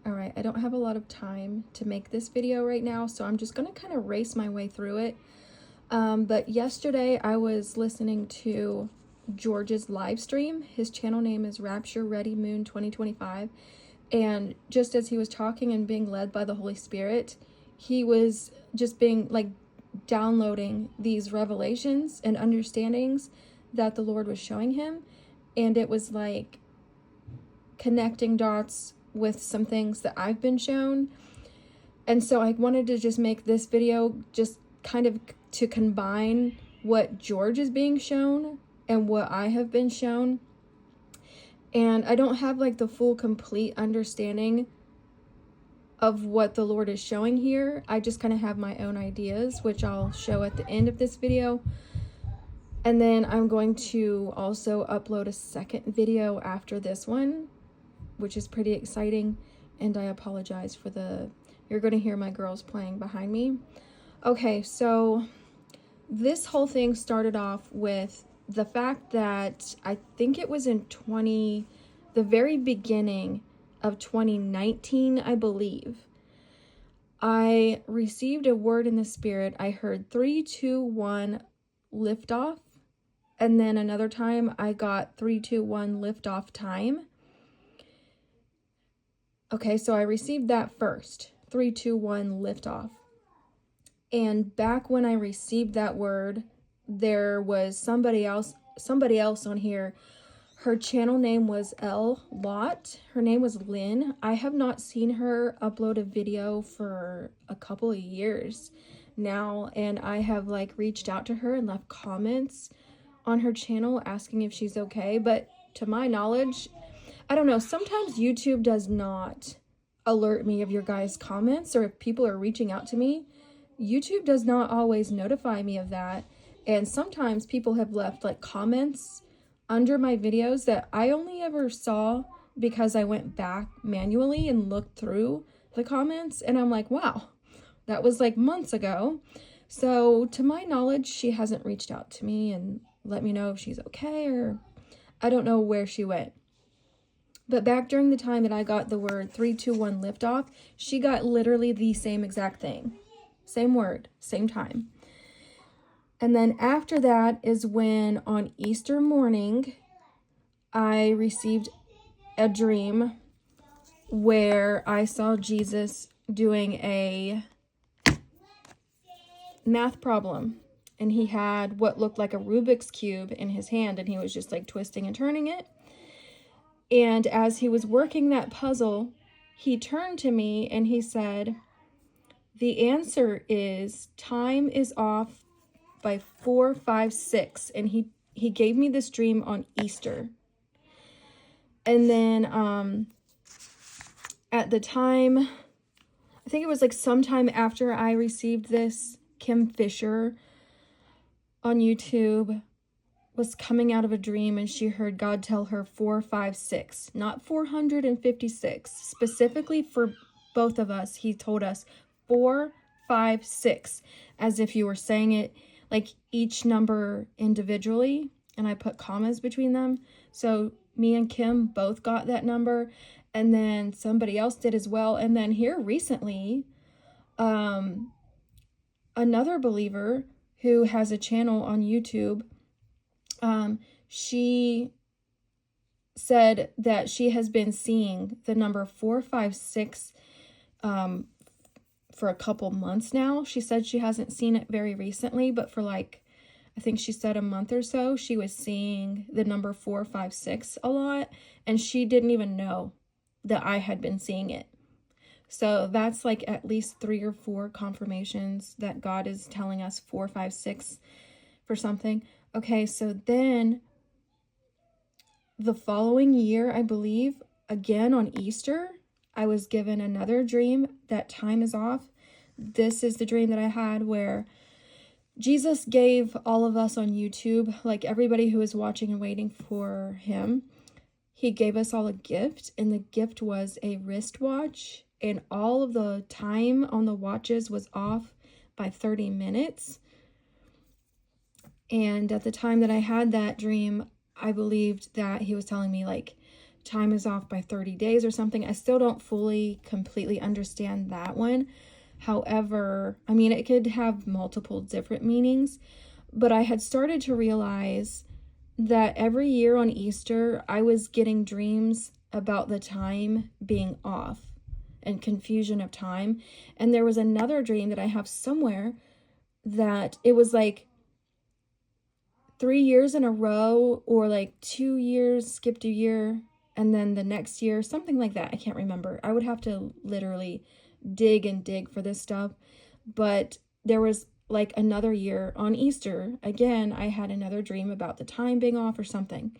All right, I don't have a lot of time to make this video right now, so I'm just going to kind of race my way through it. But yesterday I was listening to George's live stream. His channel name is Rapture Ready Moon 2025. And just as he was talking and being led by the Holy Spirit, he was just being like downloading these revelations and understandings that the Lord was showing him. And it was like connecting dots with some things that I've been shown. And so I wanted to just make this video just kind of to combine what George is being shown and what I have been shown. And I don't have like the full complete understanding of what the Lord is showing here. I just kind of have my own ideas, which I'll show at the end of this video. And then I'm going to also upload a second video after this one, which is pretty exciting. And I apologize for you're going to hear my girls playing behind me. Okay, so this whole thing started off with the fact that I think it was in the very beginning of 2019, I believe. I received a word in the spirit. I heard 3, 2, 1 liftoff. And then another time I got 3, 2, 1 liftoff time. Okay, so I received that first. 3, 2, 1 liftoff. And back when I received that word, there was somebody else on here. Her channel name was L Lot. Her name was Lynn. I have not seen her upload a video for a couple of years now, and I have like reached out to her and left comments on her channel asking if she's okay, but to my knowledge, I don't know, sometimes YouTube does not alert me of your guys' comments, or if people are reaching out to me, YouTube does not always notify me of that. And sometimes people have left like comments under my videos that I only ever saw because I went back manually and looked through the comments, and I'm like, wow, that was like months ago. So to my knowledge, she hasn't reached out to me and let me know if she's okay, or I don't know where she went. But back during the time that I got the word 3, 2, 1 liftoff, she got literally the same exact thing. Same word, same time. And then after that is when on Easter morning, I received a dream where I saw Jesus doing a math problem. And he had what looked like a Rubik's Cube in his hand, and he was just like twisting and turning it. And as he was working that puzzle, he turned to me and he said, "The answer is time is off by 4, 5, 6. And he gave me this dream on Easter. And then at the time, I think it was like sometime after I received this, Kim Fisher on YouTube was coming out of a dream, and she heard God tell her 4, 5, 6, not 456. Specifically for both of us, he told us 4, 5, 6, as if you were saying it like each number individually, and I put commas between them. So me and Kim both got that number, and then somebody else did as well. And then here recently, another believer who has a channel on YouTube, she said that she has been seeing the number 4, 5, 6 for a couple months now. She said she hasn't seen it very recently, but for like, I think she said a month or so, she was seeing the number 4, 5, 6 a lot, and she didn't even know that I had been seeing it. So that's like at least 3 or 4 confirmations that God is telling us 4, 5, 6 for something. Okay, so then the following year, I believe, again on Easter, I was given another dream that time is off. This is the dream that I had where Jesus gave all of us on YouTube, like everybody who was watching and waiting for him, he gave us all a gift, and the gift was a wristwatch, and all of the time on the watches was off by 30 minutes. And at the time that I had that dream, I believed that he was telling me like time is off by 30 days or something. I still don't fully, completely understand that one. However, I mean, it could have multiple different meanings, but I had started to realize that every year on Easter, I was getting dreams about the time being off and confusion of time. And there was another dream that I have somewhere that it was like 3 years in a row, or like 2 years, skipped a year, and then the next year, something like that. I can't remember. I would have to literally dig for this stuff. But there was like another year on Easter, again, I had another dream about the time being off or something.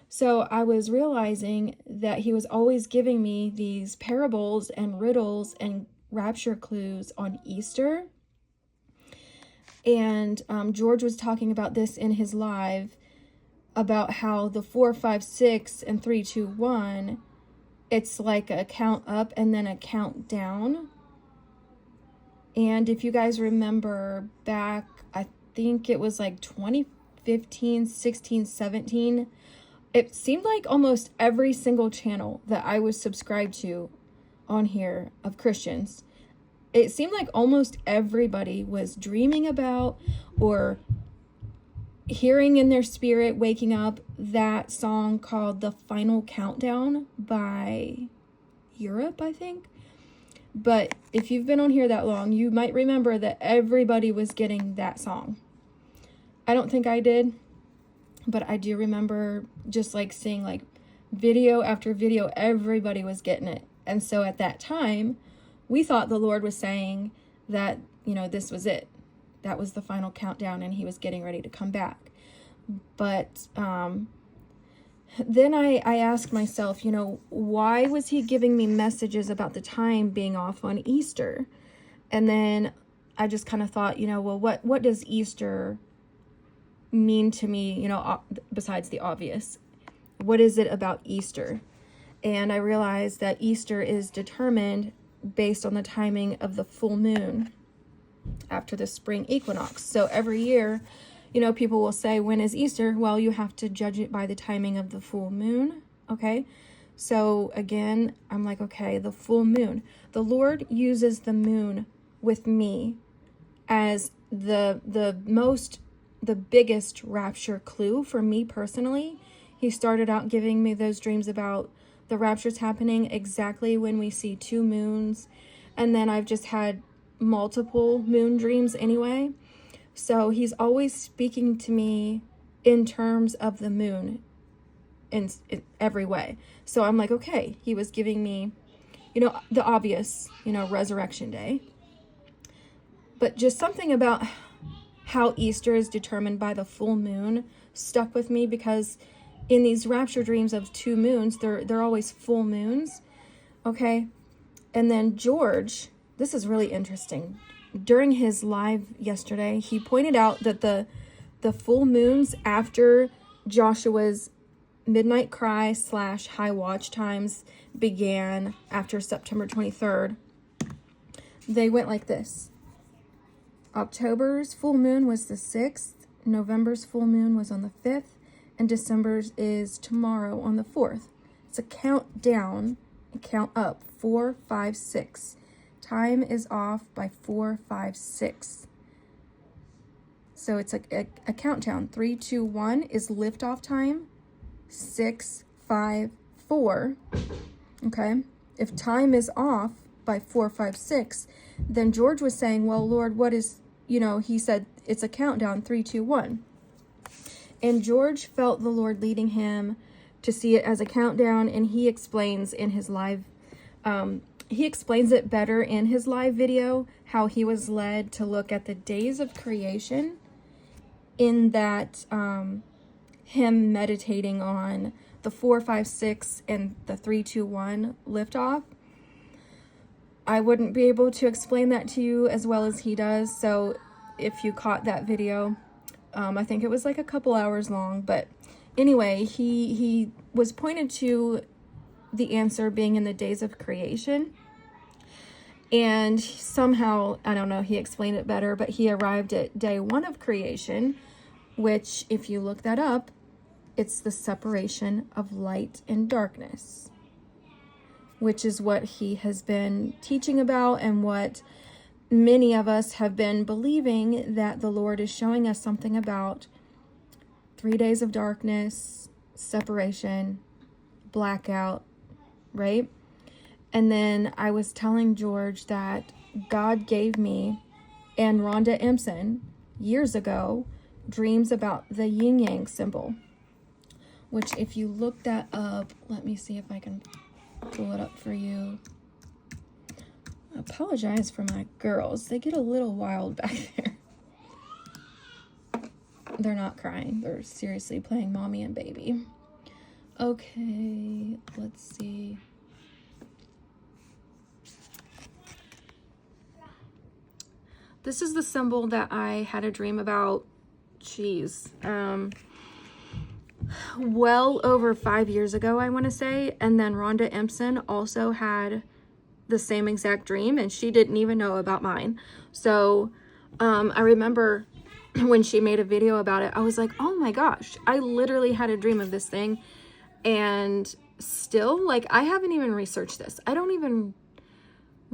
So I was realizing that he was always giving me these parables and riddles and rapture clues on Easter. And George was talking about this in his live, about how the 4, 5, 6, and 3, 2, 1, it's like a count up and then a count down. And if you guys remember back, I think it was like 2015, 16, 17, it seemed like almost every single channel that I was subscribed to on here of Christians, it seemed like almost everybody was dreaming about or hearing in their spirit, waking up, that song called The Final Countdown by Europe, I think. But if you've been on here that long, you might remember that everybody was getting that song. I don't think I did, but I do remember just like seeing like video after video, everybody was getting it. And so at that time, we thought the Lord was saying that, you know, this was it. That was the final countdown and he was getting ready to come back. But then I asked myself, you know, why was he giving me messages about the time being off on Easter? And then I just kind of thought, you know, well, what does Easter mean to me, you know, besides the obvious? What is it about Easter? And I realized that Easter is determined based on the timing of the full moon after the spring equinox. So every year, you know, people will say, when is Easter? Well, you have to judge it by the timing of the full moon. Okay. So again, I'm like, okay, the full moon. The Lord uses the moon with me as the biggest rapture clue for me personally. He started out giving me those dreams about the rapture's happening exactly when we see 2 moons. And then I've just had multiple moon dreams anyway. So he's always speaking to me in terms of the moon in every way. So I'm like, okay, he was giving me, you know, the obvious, you know, resurrection day. But just something about how Easter is determined by the full moon stuck with me, because in these rapture dreams of 2 moons, they're always full moons. Okay. And then George, this is really interesting. During his live yesterday, he pointed out that the full moons after Joshua's midnight cry / high watch times began after September 23rd. They went like this. October's full moon was the 6th. November's full moon was on the 5th. And December's is tomorrow on the 4th. It's a count down and count up. 4, 5, 6. Time is off by 4, 5, 6. So it's a countdown. 3, 2, 1 is liftoff time. 6, 5, 4. Okay. If time is off by 4, 5, 6, then George was saying, well, Lord, what is, you know, he said it's a countdown. 3, 2, 1. And George felt the Lord leading him to see it as a countdown. And he explains in his live, he explains it better in his live video, how he was led to look at the days of creation, in that him meditating on the 4, 5, 6 and the 3, 2, 1 liftoff. I wouldn't be able to explain that to you as well as he does. So if you caught that video, I think it was like a couple hours long, but anyway, he was pointed to the answer being in the days of creation. And somehow, I don't know, he explained it better, but he arrived at day 1 of creation, which if you look that up, it's the separation of light and darkness, which is what he has been teaching about and what many of us have been believing that the Lord is showing us something about. 3 days of darkness, separation, blackout, right? And then I was telling George that God gave me and Rhonda Empson years ago dreams about the yin-yang symbol, which if you look that up, let me see if I can pull it up for you. I apologize for my girls. They get a little wild back there. They're not crying. They're seriously playing mommy and baby. Okay, let's see. This is the symbol that I had a dream about, well over 5 years ago, I want to say. And then Rhonda Empson also had the same exact dream, and she didn't even know about mine. So I remember when she made a video about it, I was like, oh my gosh, I literally had a dream of this thing. And still, like, I haven't even researched this. I don't even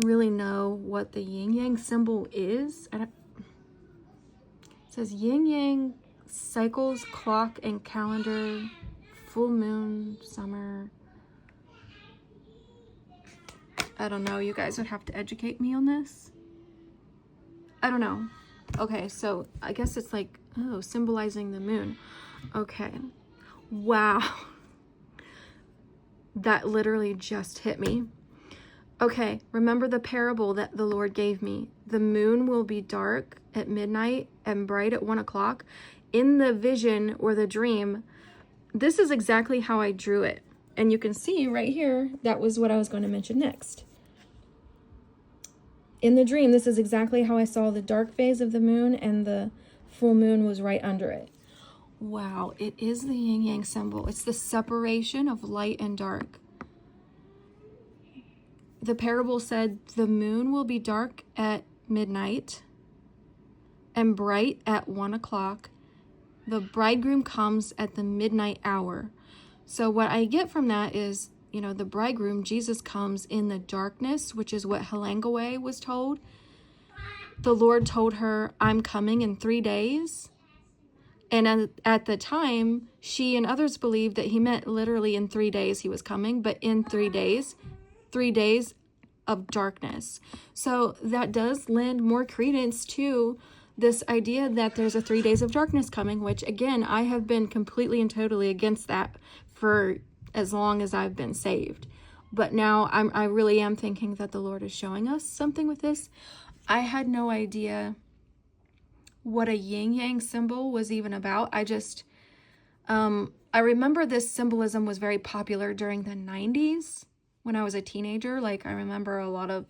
really know what the yin-yang symbol is. It says yin-yang cycles, clock, and calendar, full moon, summer. I don't know. You guys would have to educate me on this. I don't know. Okay, so I guess it's like, oh, symbolizing the moon. Okay. Wow. That literally just hit me. Okay, remember the parable that the Lord gave me. The moon will be dark at midnight and bright at 1 o'clock. In the vision or the dream, this is exactly how I drew it. And you can see right here, that was what I was going to mention next. In the dream, this is exactly how I saw the dark phase of the moon, and the full moon was right under it. Wow, it is the yin-yang symbol. It's the separation of light and dark. The parable said the moon will be dark at midnight and bright at 1 o'clock. The bridegroom comes at the midnight hour. So what I get from that is, you know, the bridegroom, Jesus, comes in the darkness, which is what Hanukkah was told. The Lord told her, I'm coming in 3 days. And at the time, she and others believed that he meant literally in 3 days he was coming, but in 3 days, 3 days of darkness. So that does lend more credence to this idea that there's a 3 days of darkness coming, which again, I have been completely and totally against that for as long as I've been saved. But now I really am thinking that the Lord is showing us something with this. I had no idea what a yin-yang symbol was even about. I remember this symbolism was very popular during the 90s when I was a teenager. Like, I remember a lot of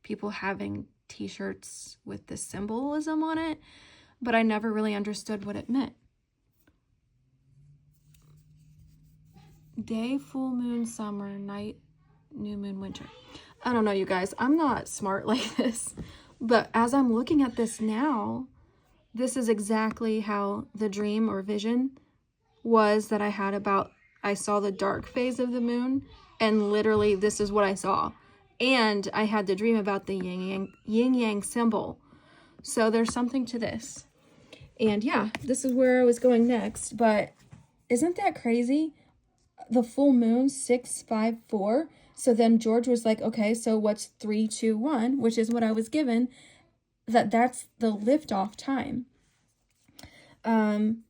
people having t-shirts with this symbolism on it, but I never really understood what it meant. Day, full moon, summer, night, new moon, winter. I don't know, you guys. I'm not smart like this, but as I'm looking at this now, this is exactly how the dream or vision was that I had about, I saw the dark phase of the moon, and literally this is what I saw. And I had the dream about the yin-yang symbol. So there's something to this. And yeah, this is where I was going next, but isn't that crazy? The full moon, 654. So then George was like, okay, so what's 321, which is what I was given, that's the liftoff time. And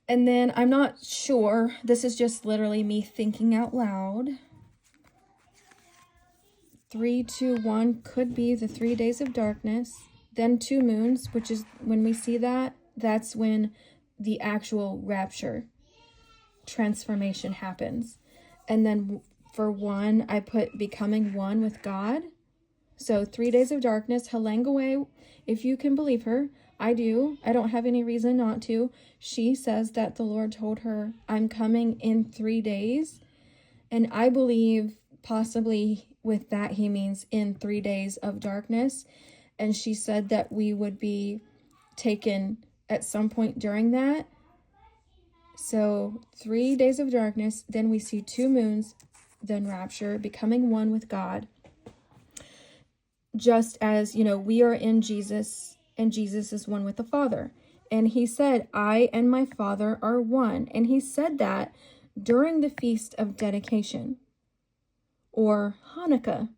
then I'm not sure, this is just literally me thinking out loud. 321 could be the 3 days of darkness, then 2 moons, which is when we see that, that's when the actual rapture transformation happens. And then for 1, I put becoming one with God. So 3 days of darkness, Hanukkah, if you can believe her, I do. I don't have any reason not to. She says that the Lord told her, I'm coming in 3 days. And I believe possibly with that he means in 3 days of darkness. And she said that we would be taken at some point during that. So 3 days of darkness, then we see 2 moons, then rapture, becoming one with God. Just as, we are in Jesus and Jesus is one with the Father. And he said, I and my Father are one. And he said that during the Feast of Dedication, or Hanukkah,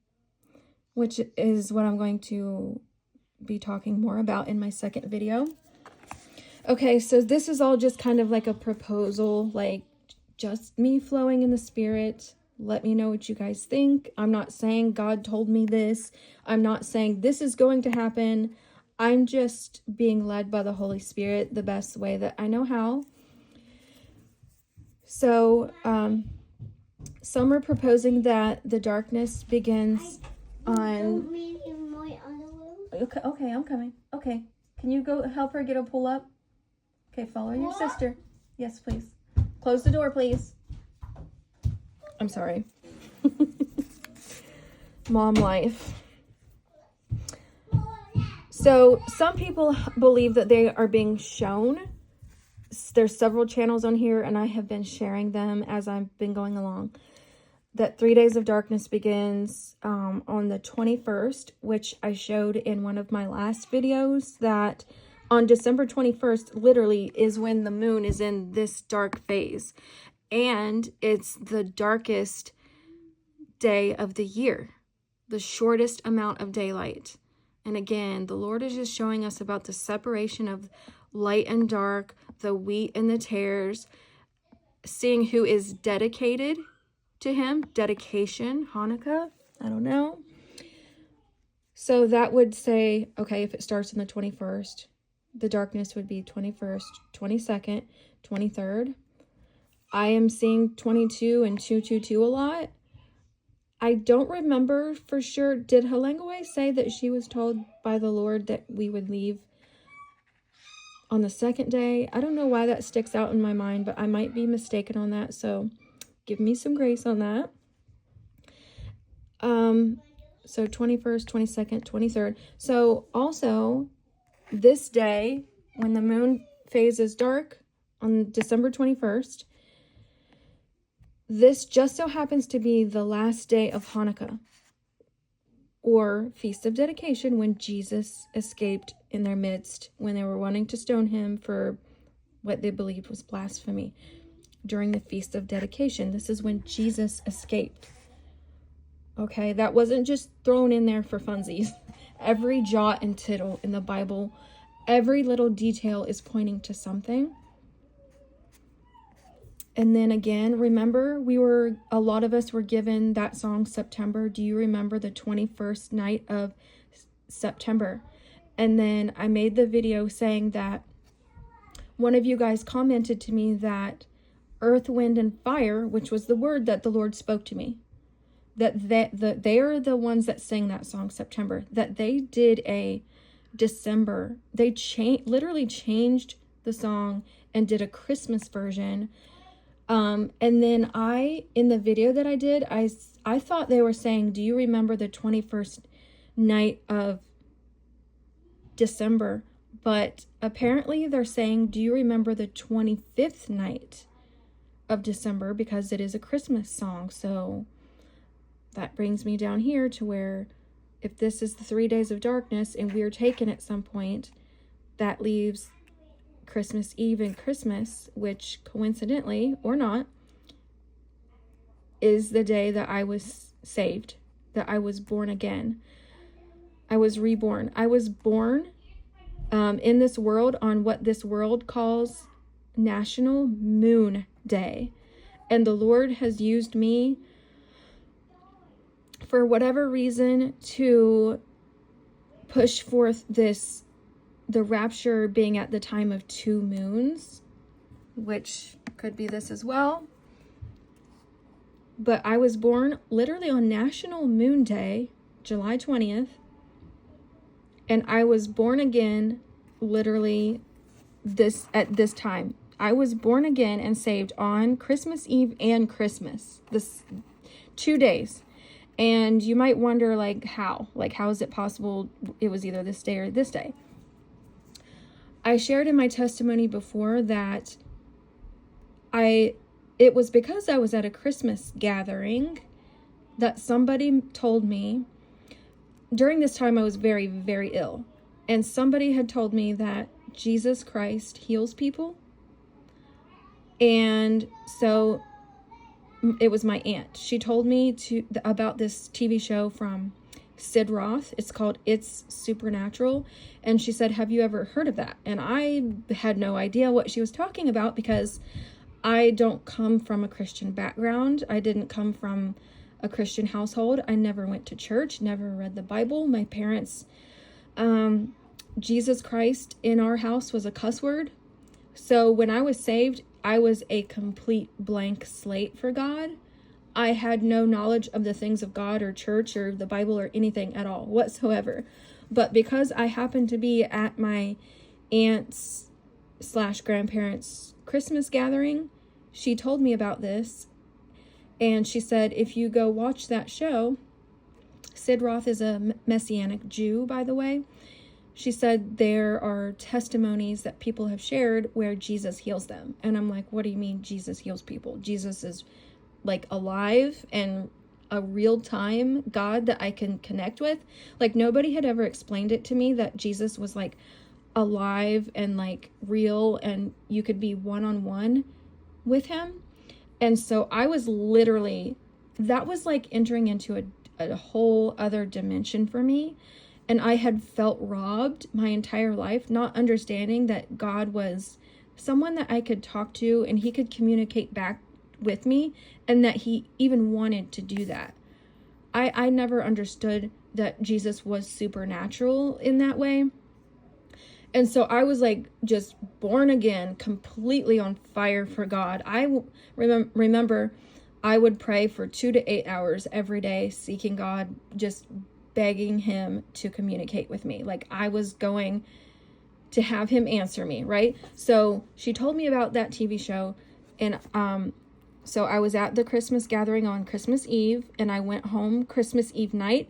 which is what I'm going to be talking more about in my second video. Okay, so this is all just kind of like a proposal, like just me flowing in the Spirit. Let me know what you guys think. I'm not saying God told me this. I'm not saying this is going to happen. I'm just being led by the Holy Spirit the best way that I know how. So, some are proposing that the darkness begins on... Okay, I'm coming. Okay, can you go help her get a pull up? Okay, follow your sister. Yes, please. Close the door, please. I'm sorry. Mom life. So some people believe that they are being shown. There's several channels on here, and I have been sharing them as I've been going along. That 3 days of darkness begins on the 21st, which I showed in one of my last videos, that on December 21st literally is when the moon is in this dark phase. And it's the darkest day of the year, the shortest amount of daylight. And again, the Lord is just showing us about the separation of light and dark, the wheat and the tares, seeing who is dedicated to him. Dedication, Hanukkah, I don't know. So that would say, okay, if it starts on the 21st, the darkness would be 21st, 22nd, 23rd. I am seeing 22 and 222 a lot. I don't remember for sure. Did Helengwe say that she was told by the Lord that we would leave on the second day? I don't know why that sticks out in my mind, but I might be mistaken on that. So give me some grace on that. So 21st, 22nd, 23rd. So also this day, when the moon phase is dark on December 21st, this just so happens to be the last day of Hanukkah, or Feast of Dedication, when Jesus escaped in their midst, when they were wanting to stone him for what they believed was blasphemy. During the Feast of Dedication, this is when Jesus escaped. Okay, that wasn't just thrown in there for funsies. Every jot and tittle in the Bible, every little detail is pointing to something. And then again, remember, a lot of us were given that song, September. Do you remember the 21st night of September? And then I made the video saying that one of you guys commented to me that earth, wind, and fire, which was the word that the Lord spoke to me, that they are the ones that sing that song, September, that they did a December. They literally changed the song and did a Christmas version. And then in the video that I did, I thought they were saying, do you remember the 21st night of December? But apparently they're saying, do you remember the 25th night of December? Because it is a Christmas song. So that brings me down here to where, if this is the 3 days of darkness and we are taken at some point, that leaves Christmas Eve and Christmas, which coincidentally or not is the day that I was saved, that I was born again. I was reborn. I was born in this world on what this world calls National Moon Day. And the Lord has used me for whatever reason to push forth the rapture being at the time of 2 moons, which could be this as well. But I was born literally on National Moon Day, July 20th, and I was born again literally at this time. I was born again and saved on Christmas Eve and Christmas, this 2 days. And you might wonder, how is it possible it was either this day or this day? I shared in my testimony before that it was because I was at a Christmas gathering that somebody told me, during this time I was very, very ill, and somebody had told me that Jesus Christ heals people. And so it was my aunt. She told me about this TV show from Sid Roth. It's called It's Supernatural. And she said, have you ever heard of that? And I had no idea what she was talking about because I don't come from a Christian background. I didn't come from a Christian household. I never went to church, never read the Bible. My parents, Jesus Christ in our house was a cuss word. So when I was saved, I was a complete blank slate for God. I had no knowledge of the things of God or church or the Bible or anything at all whatsoever. But because I happened to be at my aunt's / grandparents' Christmas gathering, she told me about this. And she said, if you go watch that show, Sid Roth is a Messianic Jew, by the way. She said there are testimonies that people have shared where Jesus heals them. And I'm like, what do you mean Jesus heals people? Jesus is like alive and a real-time God that I can connect with. Like, nobody had ever explained it to me that Jesus was like alive and like real and you could be one-on-one with him. And so I was literally, that was like entering into a whole other dimension for me. And I had felt robbed my entire life, not understanding that God was someone that I could talk to and he could communicate back with me, and that he even wanted to do that. I never understood that Jesus was supernatural in that way. And so I was like just born again, completely on fire for God. I remember I would pray for 2 to 8 hours every day, seeking God, just begging him to communicate with me. Like I was going to have him answer me, right? So she told me about that TV show, and so I was at the Christmas gathering on Christmas Eve, and I went home Christmas Eve night,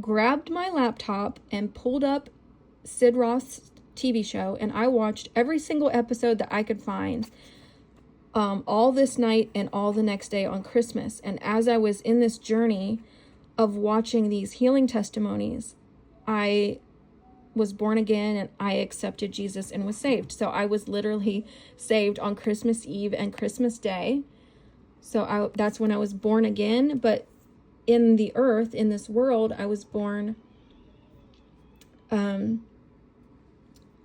grabbed my laptop and pulled up Sid Roth's TV show, and I watched every single episode that I could find all this night and all the next day on Christmas. And as I was in this journey of watching these healing testimonies, I was born again and I accepted Jesus and was saved. So I was literally saved on Christmas Eve and Christmas Day. So that's when I was born again. But in the earth, in this world, I was born on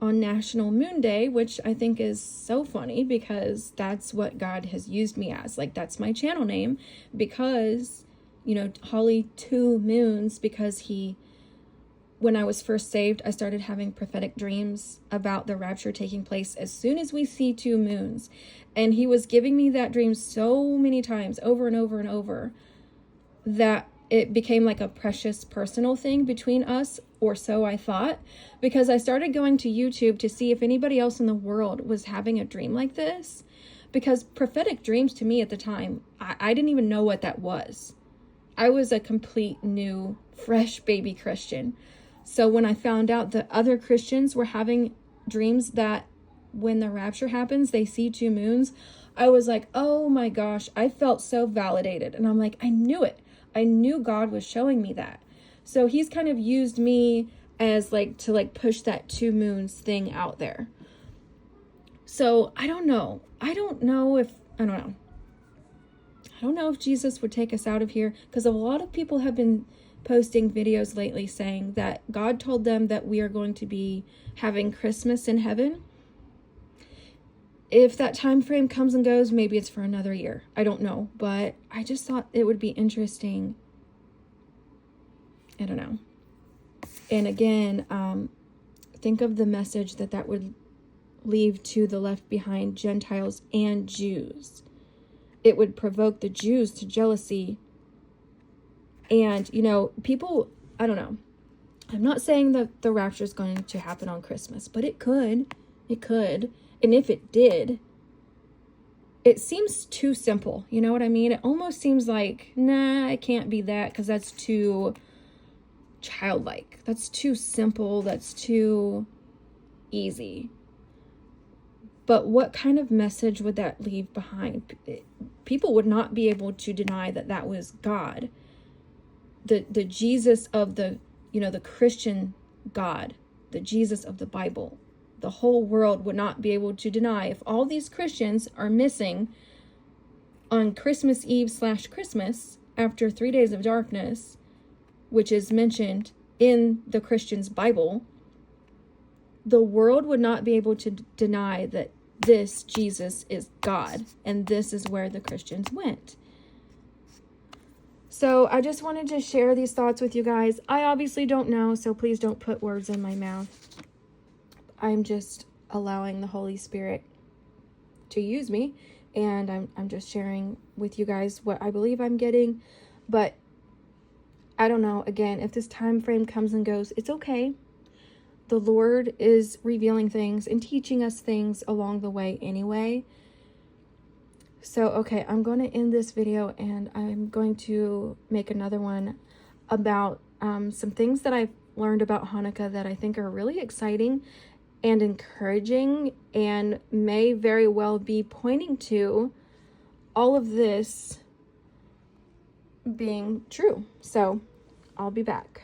National Moon Day, which I think is so funny because that's what God has used me as. Like, that's my channel name because, you know, Holly 2 Moons, because when I was first saved, I started having prophetic dreams about the rapture taking place as soon as we see 2 moons. And he was giving me that dream so many times, over and over and over, that it became like a precious personal thing between us, or so I thought, because I started going to YouTube to see if anybody else in the world was having a dream like this. Because prophetic dreams to me at the time, I didn't even know what that was. I was a complete new, fresh baby Christian. So when I found out that other Christians were having dreams that when the rapture happens, they see 2 moons, I was like, oh my gosh, I felt so validated. And I'm like, I knew it. I knew God was showing me that. So he's kind of used me as like to like push that 2 moons thing out there. So I don't know if Jesus would take us out of here, because a lot of people have been posting videos lately saying that God told them that we are going to be having Christmas in heaven. If that time frame comes and goes, maybe it's for another year. I don't know, but I just thought it would be interesting. I don't know. And again, think of the message that would leave to the left behind Gentiles and Jews. It would provoke the Jews to jealousy. And, you know, people, I don't know. I'm not saying that the rapture is going to happen on Christmas, but it could. It could. And if it did, it seems too simple. You know what I mean? It almost seems like, nah, it can't be that because that's too childlike. That's too simple. That's too easy. But what kind of message would that leave behind? People would not be able to deny that that was God. The Jesus of the Christian God, the Jesus of the Bible. The whole world would not be able to deny. If all these Christians are missing on Christmas Eve / Christmas, after 3 days of darkness, which is mentioned in the Christian's Bible, the world would not be able to deny that this Jesus is God, and this is where the Christians went. So I just wanted to share these thoughts with you guys. I obviously don't know, so please don't put words in my mouth. I'm just allowing the Holy Spirit to use me, and I'm just sharing with you guys what I believe I'm getting. But I don't know, again, if this time frame comes and goes, it's okay. The Lord is revealing things and teaching us things along the way anyway. So, okay, I'm going to end this video, and I'm going to make another one about some things that I've learned about Hanukkah that I think are really exciting and encouraging, and may very well be pointing to all of this being true. So, I'll be back.